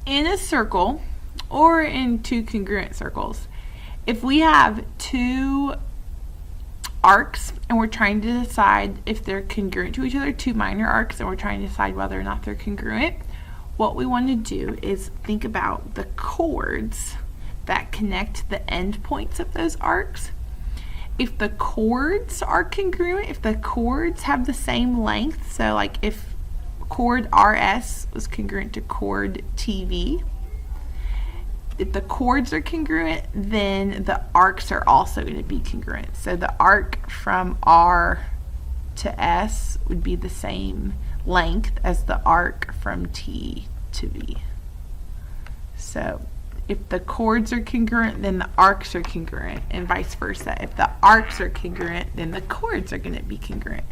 in a circle or in two congruent circles, if we have two arcs and we're trying to decide if they're congruent to each other, two minor arcs, and we're trying to decide whether or not they're congruent, what we want to do is think about the chords that connect the end points of those arcs. If the chords are congruent, if the chords have the same length, so like if chord RS was congruent to chord TV, if the chords are congruent, then the arcs are also going to be congruent. So the arc from R to S would be the same length as the arc from T to V. So if the chords are congruent, then the arcs are congruent, and vice versa. If the arcs are congruent, then the chords are going to be congruent.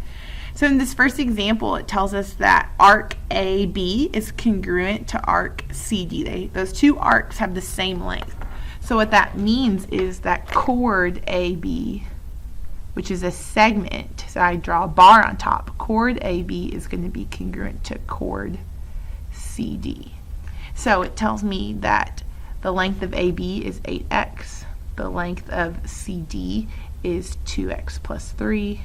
So in this first example, it tells us that arc AB is congruent to arc CD. Those two arcs have the same length. So what that means is that chord AB, which is a segment, so I draw a bar on top, chord AB is going to be congruent to chord CD. So it tells me that the length of AB is 8x, the length of CD is 2x plus 3,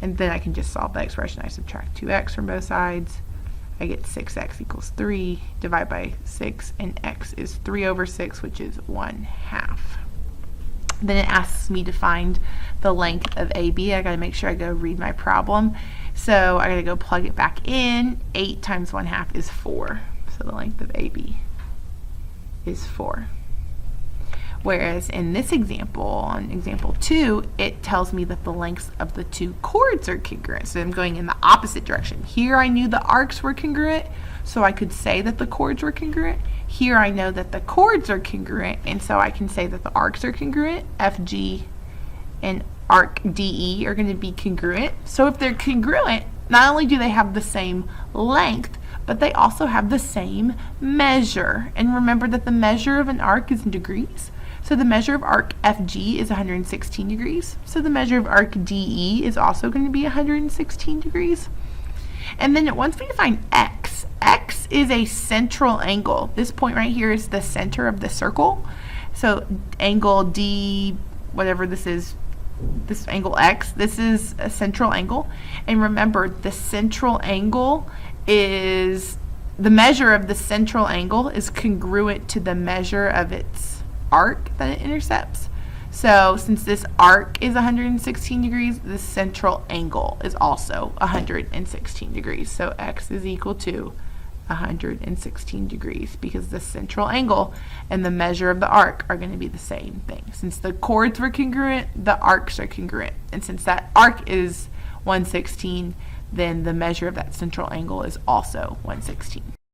and then I can just solve that expression. I subtract 2x from both sides. I get 6x equals 3, divide by 6, and x is 3 over 6, which is 1/2. Then it asks me to find the length of AB. I got to make sure I go read my problem. So I got to go plug it back in. 8 times 1/2 is 4. So the length of AB is 4. Whereas in this example, on example 2, it tells me that the lengths of the two chords are congruent. So I'm going in the opposite direction. Here I knew the arcs were congruent, so I could say that the chords were congruent. Here I know that the chords are congruent, and so I can say that the arcs are congruent. FG and arc DE are going to be congruent. So if they're congruent, not only do they have the same length, but they also have the same measure. And remember that the measure of an arc is in degrees. So the measure of arc FG is 116 degrees. So the measure of arc DE is also going to be 116 degrees. And then it wants me to find X. X is a central angle. This point right here is the center of the circle. So angle D, whatever this is, this angle X, this is a central angle. And remember, the central angle is, the measure of the central angle is congruent to the measure of its arc that it intercepts. So since this arc is 116 degrees, the central angle is also 116 degrees. So X is equal to 116 degrees because the central angle and the measure of the arc are going to be the same thing. Since the chords were congruent, the arcs are congruent. And since that arc is 116, then the measure of that central angle is also 116.